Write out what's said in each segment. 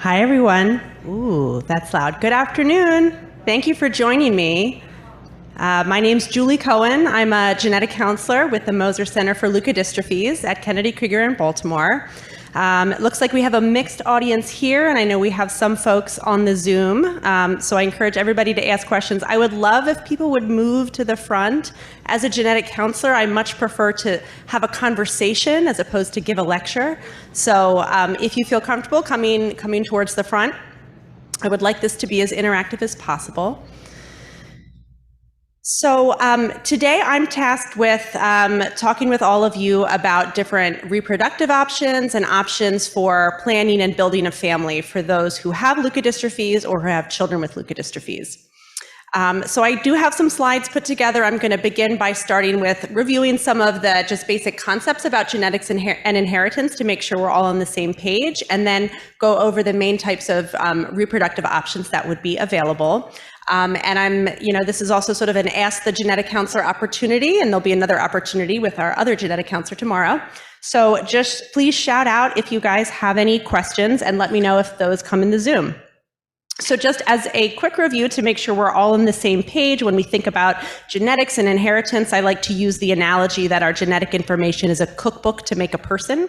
Hi, everyone. Ooh, that's loud. Good afternoon. Thank you for joining me. My name's Julie Cohen. I'm a genetic counselor with the Moser Center for Leukodystrophies at Kennedy Krieger in Baltimore. It looks like we have a mixed audience here, and I know we have some folks on the Zoom, so I encourage everybody to ask questions. I would love if people would move to the front. As a genetic counselor, I much prefer to have a conversation as opposed to give a lecture. So if you feel comfortable coming towards the front, I would like this to be as interactive as possible. So today I'm tasked with talking with all of you about different reproductive options and options for planning and building a family for those who have leukodystrophies or who have children with leukodystrophies. So I do have some slides put together. I'm going to begin by starting with reviewing some of the just basic concepts about genetics and inheritance to make sure we're all on the same page, and then go over the main types of reproductive options that would be available. And this is also sort of an Ask the Genetic Counselor opportunity, and there'll be another opportunity with our other genetic counselor tomorrow. So just please shout out if you guys have any questions and let me know if those come in the Zoom. So just as a quick review to make sure we're all on the same page when we think about genetics and inheritance, I like to use the analogy that our genetic information is a cookbook to make a person,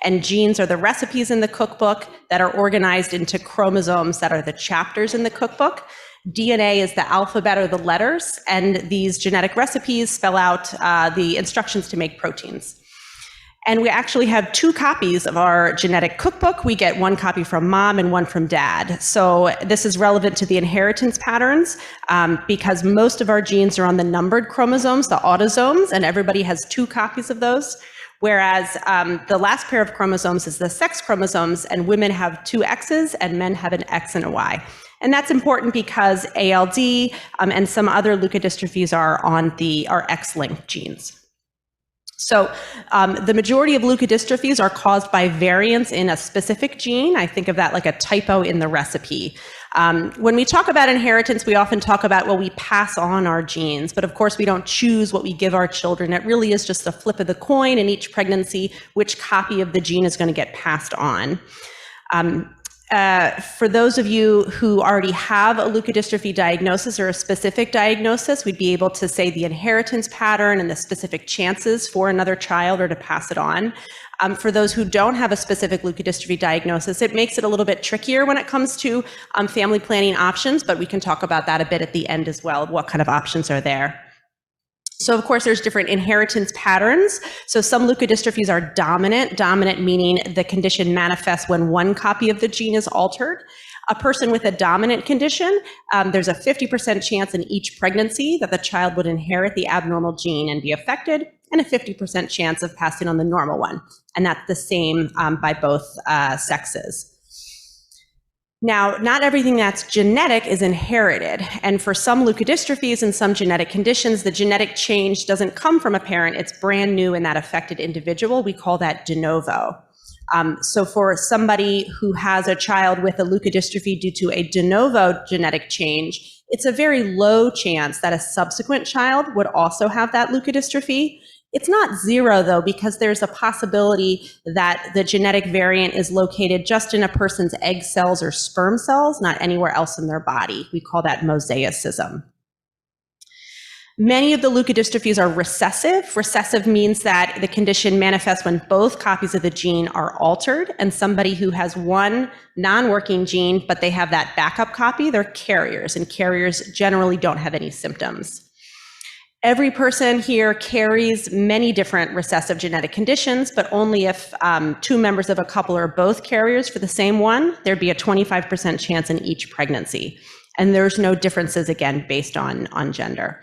and genes are the recipes in the cookbook that are organized into chromosomes that are the chapters in the cookbook. DNA is the alphabet or the letters, and these genetic recipes spell out the instructions to make proteins. And we actually have two copies of our genetic cookbook. We get one copy from mom and one from dad. So this is relevant to the inheritance patterns because most of our genes are on the numbered chromosomes, the autosomes, and everybody has two copies of those. Whereas the last pair of chromosomes is the sex chromosomes, and women have two X's and men have an X and a Y. And that's important because ALD and some other leukodystrophies are X-linked genes. So the majority of leukodystrophies are caused by variants in a specific gene. I think of that like a typo in the recipe. When we talk about inheritance, we often talk about, well, we pass on our genes, but of course we don't choose what we give our children. It really is just a flip of the coin in each pregnancy, which copy of the gene is going to get passed on. For those of you who already have a leukodystrophy diagnosis or a specific diagnosis, we'd be able to say the inheritance pattern and the specific chances for another child or to pass it on. For those who don't have a specific leukodystrophy diagnosis, it makes it a little bit trickier when it comes to family planning options, but we can talk about that a bit at the end as well, what kind of options are there. So of course there's different inheritance patterns. So some leukodystrophies are dominant meaning the condition manifests when one copy of the gene is altered. A person with a dominant condition, there's a 50% chance in each pregnancy that the child would inherit the abnormal gene and be affected, and a 50% chance of passing on the normal one. And that's the same by both sexes. Now, not everything that's genetic is inherited, and for some leukodystrophies and some genetic conditions, the genetic change doesn't come from a parent, it's brand new in that affected individual. We call that de novo. So for somebody who has a child with a leukodystrophy due to a de novo genetic change, it's a very low chance that a subsequent child would also have that leukodystrophy. It's not zero though, because there's a possibility that the genetic variant is located just in a person's egg cells or sperm cells, not anywhere else in their body. We call that mosaicism. Many of the leukodystrophies are recessive. Recessive means that the condition manifests when both copies of the gene are altered, and somebody who has one non-working gene, but they have that backup copy, they're carriers, and carriers generally don't have any symptoms. Every person here carries many different recessive genetic conditions, but only if two members of a couple are both carriers for the same one, there'd be a 25% chance in each pregnancy. And there's no differences, again, based on gender.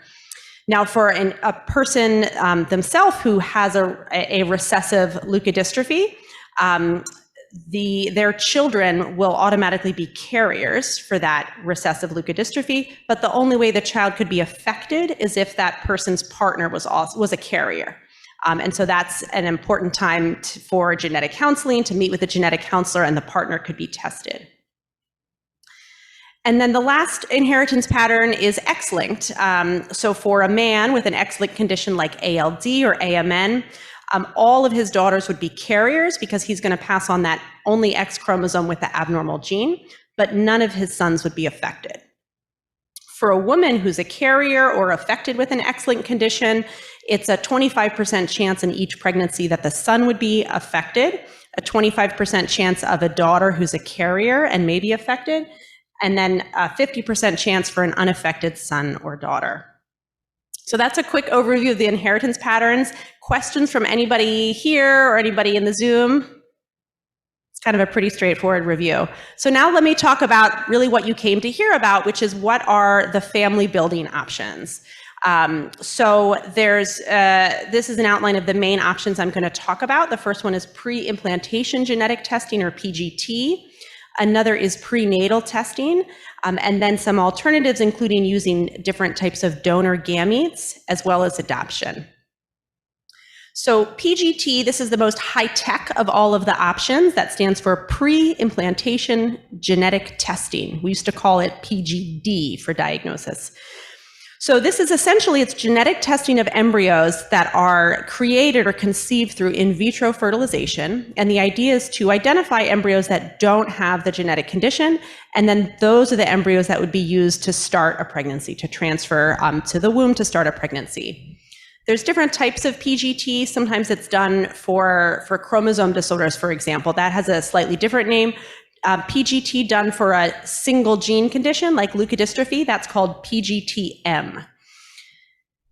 Now, for a person themselves who has a recessive leukodystrophy, their children will automatically be carriers for that recessive leukodystrophy, but the only way the child could be affected is if that person's partner was a carrier. And so that's an important time for genetic counseling, to meet with a genetic counselor, and the partner could be tested. And then the last inheritance pattern is X-linked. So for a man with an X-linked condition like ALD or AMN, All of his daughters would be carriers because he's going to pass on that only X chromosome with the abnormal gene, but none of his sons would be affected. For a woman who's a carrier or affected with an X-linked condition, it's a 25% chance in each pregnancy that the son would be affected, a 25% chance of a daughter who's a carrier and may be affected, and then a 50% chance for an unaffected son or daughter. So that's a quick overview of the inheritance patterns. Questions from anybody here or anybody in the Zoom? It's kind of a pretty straightforward review. So now let me talk about really what you came to hear about, which is what are the family building options. So there's, this is an outline of the main options I'm going to talk about. The first one is pre-implantation genetic testing, or PGT. Another is prenatal testing, and then some alternatives, including using different types of donor gametes, as well as adoption. So PGT, this is the most high-tech of all of the options. That stands for pre-implantation genetic testing. We used to call it PGD for diagnosis. So this is essentially, it's genetic testing of embryos that are created or conceived through in vitro fertilization. And the idea is to identify embryos that don't have the genetic condition. And then those are the embryos that would be used to start a pregnancy, to transfer to the womb to start a pregnancy. There's different types of PGT. Sometimes it's done for chromosome disorders, for example. That has a slightly different name. PGT done for a single gene condition like leukodystrophy, that's called PGTM.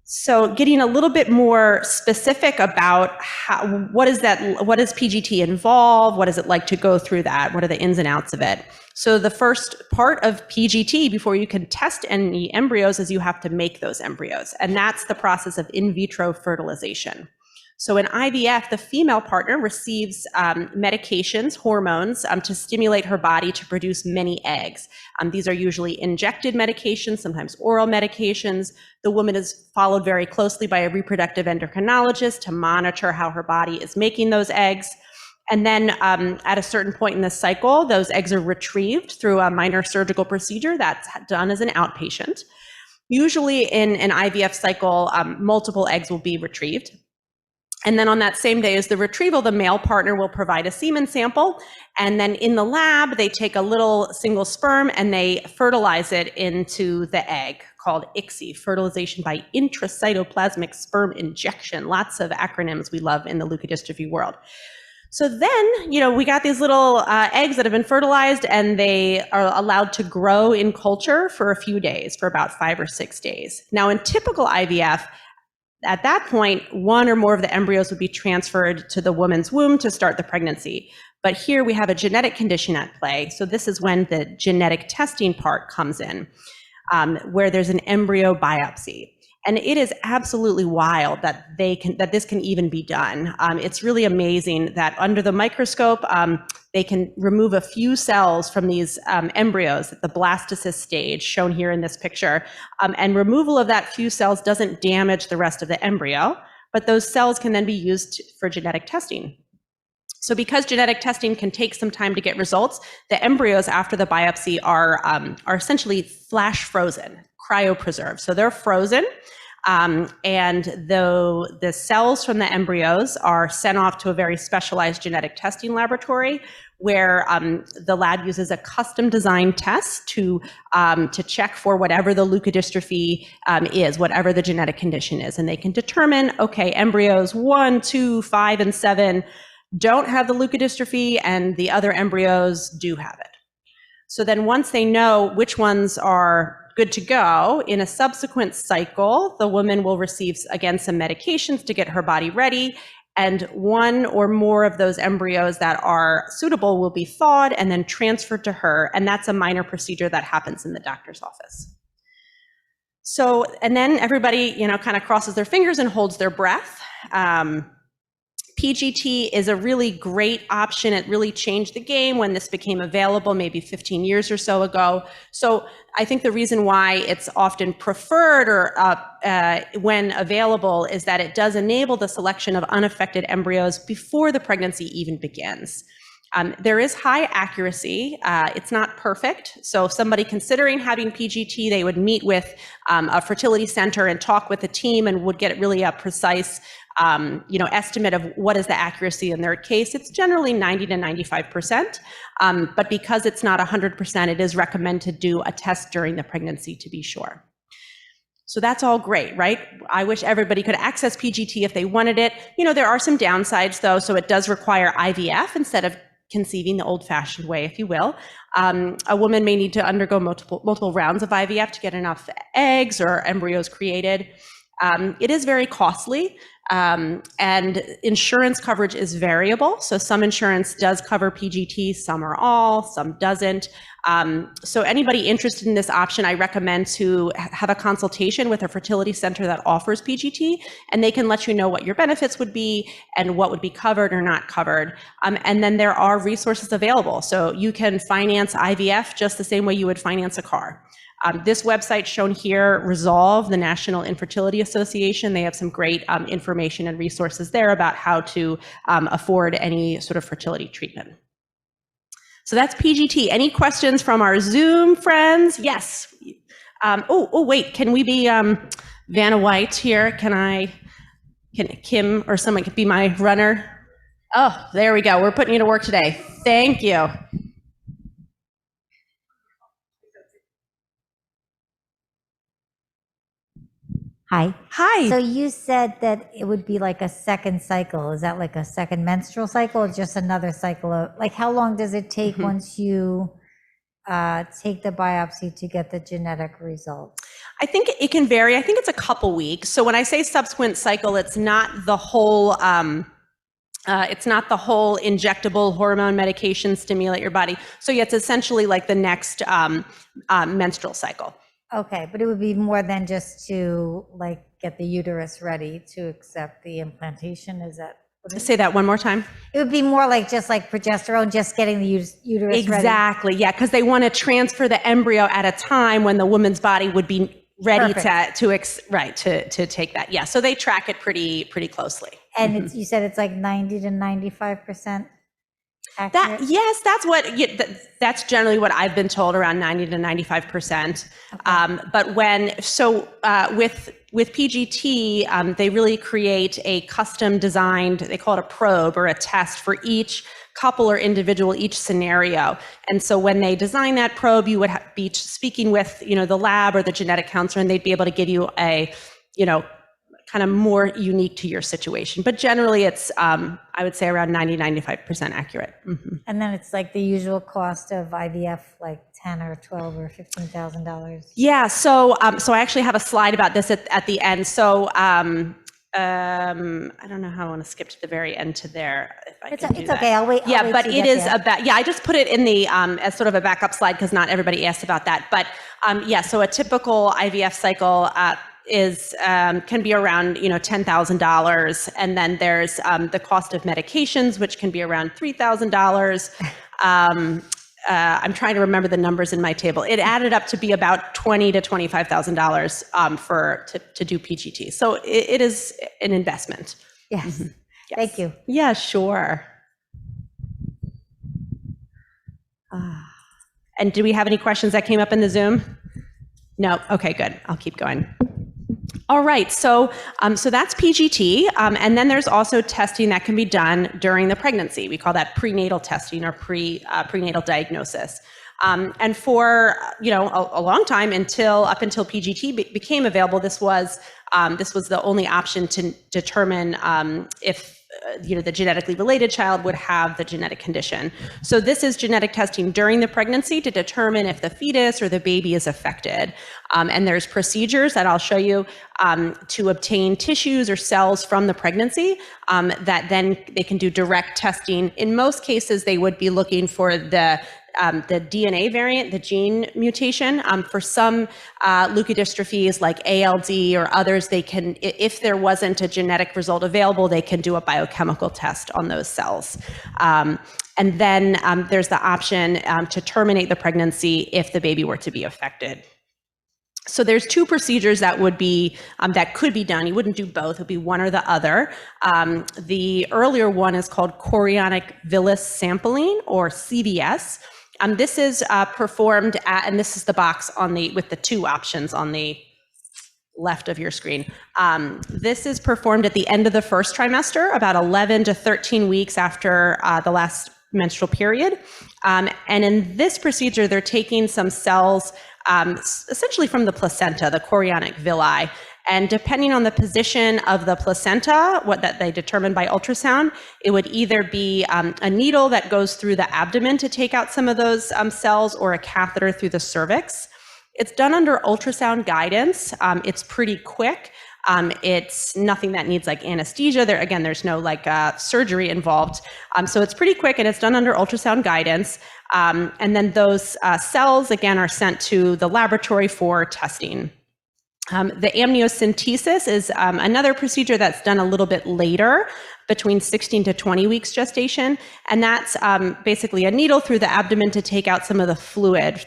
So getting a little bit more specific about what does PGT involve? What is it like to go through that? What are the ins and outs of it? So the first part of PGT before you can test any embryos is you have to make those embryos. And that's the process of in vitro fertilization. So in IVF, the female partner receives medications, hormones, to stimulate her body to produce many eggs. These are usually injected medications, sometimes oral medications. The woman is followed very closely by a reproductive endocrinologist to monitor how her body is making those eggs. And then at a certain point in the cycle, those eggs are retrieved through a minor surgical procedure that's done as an outpatient. Usually in an IVF cycle, multiple eggs will be retrieved. And then on that same day as the retrieval, the male partner will provide a semen sample. And then in the lab, they take a little single sperm and they fertilize it into the egg, called ICSI, fertilization by intracytoplasmic sperm injection. Lots of acronyms we love in the leukodystrophy world. So then, we got these little eggs that have been fertilized, and they are allowed to grow in culture for a few days, for about 5 or 6 days. Now, in typical IVF, at that point, one or more of the embryos would be transferred to the woman's womb to start the pregnancy. But here we have a genetic condition at play. So this is when the genetic testing part comes in, where there's an embryo biopsy. And it is absolutely wild that this can even be done. It's really amazing that under the microscope, they can remove a few cells from these embryos at the blastocyst stage, shown here in this picture. And removal of that few cells doesn't damage the rest of the embryo, but those cells can then be used for genetic testing. So because genetic testing can take some time to get results, the embryos after the biopsy are essentially flash frozen, cryopreserved. So they're frozen, and the cells from the embryos are sent off to a very specialized genetic testing laboratory, where the lab uses a custom designed test to check for whatever the leukodystrophy is, whatever the genetic condition is. And they can determine, okay, embryos 1, 2, 5, and 7 don't have the leukodystrophy, and the other embryos do have it. So then once they know which ones are good to go, in a subsequent cycle, the woman will receive, again, some medications to get her body ready, and one or more of those embryos that are suitable will be thawed and then transferred to her, and that's a minor procedure that happens in the doctor's office. So, and then everybody, kind of crosses their fingers and holds their breath. PGT is a really great option. It really changed the game when this became available, maybe 15 years or so ago. So I think the reason why it's often preferred or when available is that it does enable the selection of unaffected embryos before the pregnancy even begins. There is high accuracy. It's not perfect. So somebody considering having PGT, they would meet with a fertility center and talk with the team and would get really a precise estimate of what is the accuracy in their case. It's generally 90 to 95%. But because it's not 100%, it is recommended to do a test during the pregnancy to be sure. So that's all great, right? I wish everybody could access PGT if they wanted it. There are some downsides though. So it does require IVF instead of conceiving the old-fashioned way, if you will. A woman may need to undergo multiple rounds of IVF to get enough eggs or embryos created. It is very costly, and insurance coverage is variable. So some insurance does cover PGT, some are all, some doesn't. So anybody interested in this option, I recommend to have a consultation with a fertility center that offers PGT, and they can let you know what your benefits would be and what would be covered or not covered. And then there are resources available. So you can finance IVF just the same way you would finance a car. This website shown here, Resolve, the National Infertility Association, they have some great information and resources there about how to afford any sort of fertility treatment. So that's PGT. Any questions from our Zoom friends? Yes. Wait, can we be Vanna White here? Can Kim or someone be my runner? Oh, there we go. We're putting you to work today. Thank you. Hi. Hi. So you said that it would be like a second cycle. Is that like a second menstrual cycle or just another cycle of, like, how long does it take once you take the biopsy to get the genetic results? I think it can vary. I think it's a couple weeks. So when I say subsequent cycle, it's not the whole injectable hormone medication stimulate your body. So yeah, it's essentially like the next menstrual cycle. Okay, but it would be more than just to like get the uterus ready to accept the implantation. Is that? Say that one more time. It would be more like just like progesterone, just getting the uterus ready. Exactly. Yeah, because they want to transfer the embryo at a time when the woman's body would be ready to take that. Yeah. So they track it pretty closely. And it's, you said it's like 90 to 95%. Accurate? That's generally what I've been told, around 90 to 95%. Okay. But with PGT, they really create a custom designed, they call it a probe or a test for each couple or individual, each scenario. And so when they design that probe, you would be speaking with, the lab or the genetic counselor, and they'd be able to give you a, kind of more unique to your situation. But generally it's, I would say around 90, 95% accurate. Mm-hmm. And then it's like the usual cost of IVF, like $10 or $12 or $15,000. Yeah, so I actually have a slide about this at the end. So I don't know how I want to skip to the very end to there. It's okay, I'll wait. Yeah, but it is I just put it in the, as sort of a backup slide because not everybody asked about that. But so a typical IVF cycle can be around $10,000, and then there's the cost of medications, which can be around $3,000. I'm trying to remember the numbers in my table. It added up to be about $20,000 to $25,000 to do PGT. So it is an investment. Yes. Mm-hmm. Yes. Thank you. Yeah, sure. And do we have any questions that came up in the Zoom? No. Okay, good. I'll keep going. All right, so that's PGT, and then there's also testing that can be done during the pregnancy. We call that prenatal testing or prenatal diagnosis. And for a long time, up until PGT became available, this was the only option to determine if the genetically related child would have the genetic condition. So this is genetic testing during the pregnancy to determine if the fetus or the baby is affected. And there's procedures that I'll show you to obtain tissues or cells from the pregnancy that then they can do direct testing. In most cases, they would be looking for the DNA variant, the gene mutation. For some leukodystrophies like ALD or others, they can, if there wasn't a genetic result available, they can do a biochemical test on those cells. And then there's the option to terminate the pregnancy if the baby were to be affected. So there's two procedures that would be that could be done. You wouldn't do both; it would be one or the other. The earlier one is called chorionic villus sampling, or CVS. This is performed at, and this is the box on the with the two options on the left of your screen. This is performed at the end of the first trimester, about 11 to 13 weeks after the last menstrual period. And in this procedure, they're taking some cells essentially from the placenta, the chorionic villi. And depending on the position of the placenta, what that they determine by ultrasound, it would either be a needle that goes through the abdomen to take out some of those cells, or a catheter through the cervix. It's done under ultrasound guidance. It's pretty quick. It's nothing that needs like anesthesia. There's no like surgery involved. So it's pretty quick, and it's done under ultrasound guidance. And then those cells, again, are sent to the laboratory for testing. The amniocentesis is another procedure that's done a little bit later, between 16 to 20 weeks gestation. And that's basically a needle through the abdomen to take out some of the fluid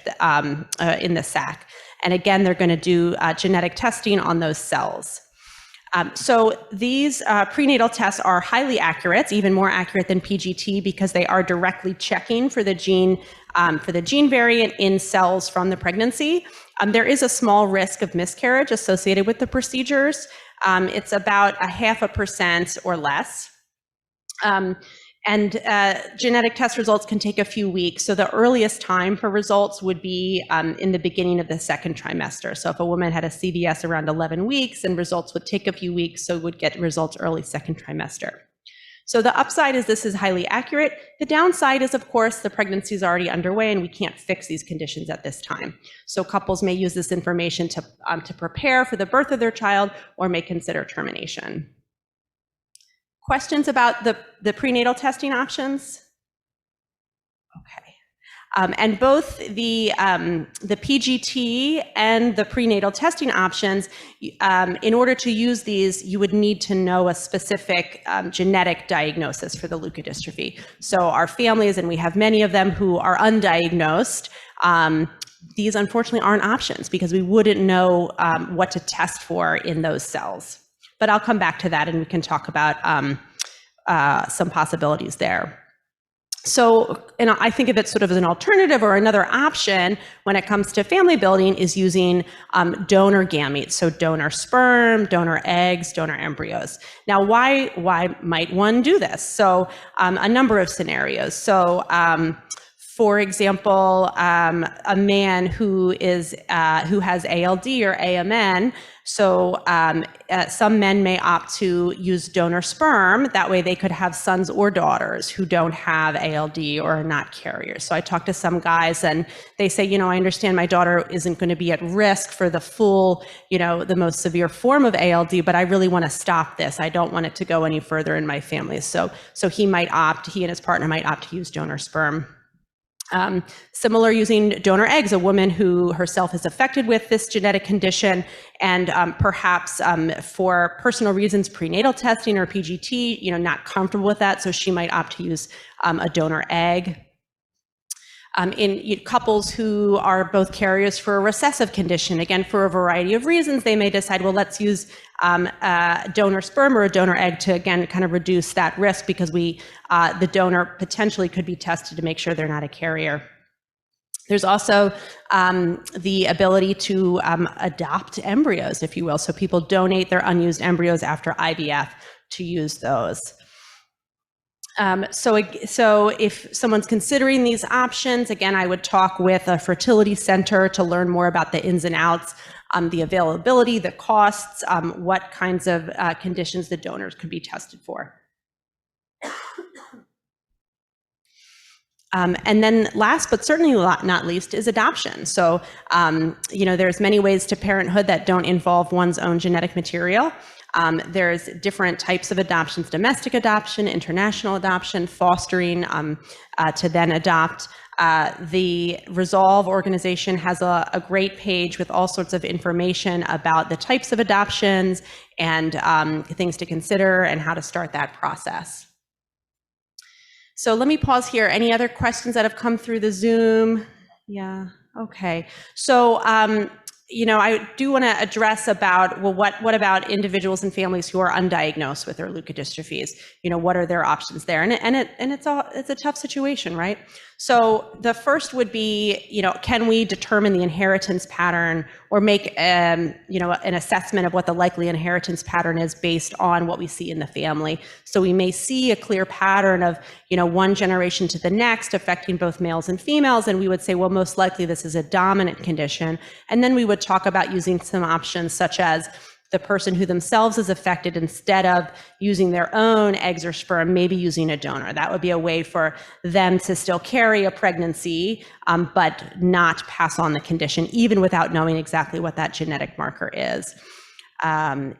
in the sac. And again, they're going to do genetic testing on those cells. So these prenatal tests are highly accurate, even more accurate than PGT, because they are directly checking for the gene variant in cells from the pregnancy. There is a small risk of miscarriage associated with the procedures. It's about 0.5% or less. And genetic test results can take a few weeks. So the earliest time for results would be in the beginning of the second trimester. So if a woman had a CVS around 11 weeks, and results would take a few weeks, so would get results early second trimester. So the upside is this is highly accurate. The downside is, of course, the pregnancy is already underway and we can't fix these conditions at this time. So couples may use this information to prepare for the birth of their child, or may consider termination. Questions about the prenatal testing options? Okay. And both the PGT and the prenatal testing options, in order to use these, you would need to know a specific genetic diagnosis for the leukodystrophy. So our families, and we have many of them who are undiagnosed, these unfortunately aren't options because we wouldn't know what to test for in those cells. But I'll come back to that and we can talk about some possibilities there. So, and I think of it sort of as an alternative or another option when it comes to family building is using donor gametes, so donor sperm, donor eggs, donor embryos. Now, why might one do this? So, a number of scenarios. So, for example, a man who has ALD or AMN. So some men may opt to use donor sperm. That way they could have sons or daughters who don't have ALD or are not carriers. So I talked to some guys and they say, you know, I understand my daughter isn't going to be at risk for the full, you know, the most severe form of ALD, but I really want to stop this. I don't want it to go any further in my family. So he and his partner might opt to use donor sperm. Similar using donor eggs, a woman who herself is affected with this genetic condition and perhaps for personal reasons, prenatal testing or PGT, you know, not comfortable with that, so she might opt to use a donor egg. In couples who are both carriers for a recessive condition, again, for a variety of reasons, they may decide, well, let's use a donor sperm or a donor egg to, again, kind of reduce that risk because the donor potentially could be tested to make sure they're not a carrier. There's also the ability to adopt embryos, if you will. So people donate their unused embryos after IVF to use those. So if someone's considering these options, again, I would talk with a fertility center to learn more about the ins and outs, the availability, the costs, what kinds of conditions the donors could be tested for. And then last, but certainly not least, is adoption. So, you know, there's many ways to parenthood that don't involve one's own genetic material. There's different types of adoptions: domestic adoption, international adoption, fostering to then adopt. The Resolve organization has a great page with all sorts of information about the types of adoptions and things to consider and how to start that process. So let me pause here. Any other questions that have come through the Zoom? Yeah, okay. So, I do want to address about, well, what about individuals and families who are undiagnosed with their leukodystrophies? What are their options there? And it's a tough situation, right? So the first would be, can we determine the inheritance pattern or make, an assessment of what the likely inheritance pattern is based on what we see in the family? So we may see a clear pattern of, one generation to the next affecting both males and females, and we would say, well, most likely this is a dominant condition. And then we would talk about using some options such as the person who themselves is affected, instead of using their own eggs or sperm, maybe using a donor. That would be a way for them to still carry a pregnancy, but not pass on the condition, even without knowing exactly what that genetic marker is.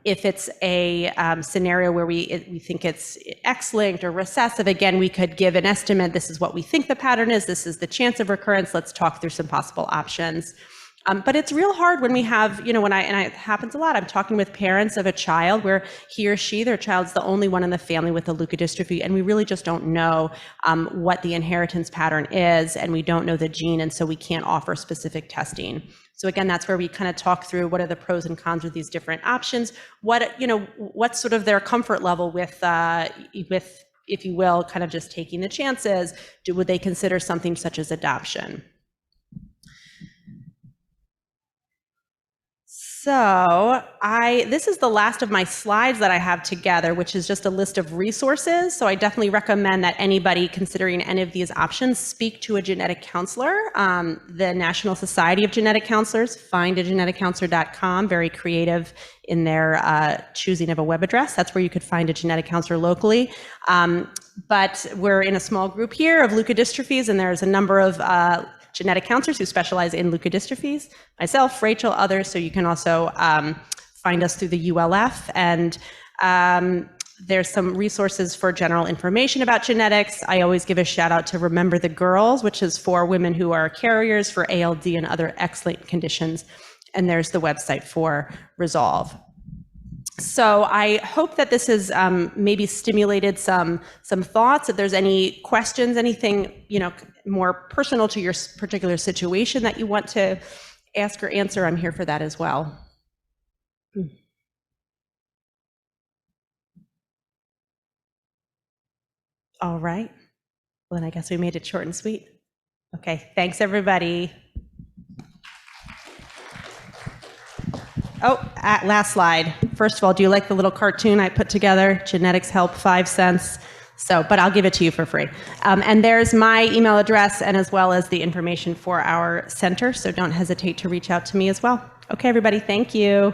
If it's a scenario where we think it's X-linked or recessive, again, we could give an estimate. This is what we think the pattern is. This is the chance of recurrence. Let's talk through some possible options. But it's real hard when we have, and it happens a lot. I'm talking with parents of a child where he or she, their child's the only one in the family with a leukodystrophy, and we really just don't know what the inheritance pattern is, and we don't know the gene, and so we can't offer specific testing. So again, that's where we kind of talk through what are the pros and cons with these different options. What's sort of their comfort level with, if you will, kind of just taking the chances. Would they consider something such as adoption? So this is the last of my slides that I have together, which is just a list of resources. So I definitely recommend that anybody considering any of these options speak to a genetic counselor. The National Society of Genetic Counselors, findageneticcounselor.com, very creative in their choosing of a web address. That's where you could find a genetic counselor locally. But we're in a small group here of leukodystrophies, and there's a number of genetic counselors who specialize in leukodystrophies, myself, Rachel, others. So you can also find us through the ULF, and there's some resources for general information about genetics. I always give a shout out to Remember the Girls, which is for women who are carriers for ALD and other X-linked conditions. And there's the website for Resolve. So I hope that this has maybe stimulated some thoughts. If there's any questions, anything more personal to your particular situation that you want to ask or answer, I'm here for that as well. All right. Well, then I guess we made it short and sweet. Okay, thanks everybody. Oh, last slide. First of all, do you like the little cartoon I put together? Genetics help, 5 cents. But I'll give it to you for free. And there's my email address, and as well as the information for our center. So don't hesitate to reach out to me as well. Okay, everybody, thank you.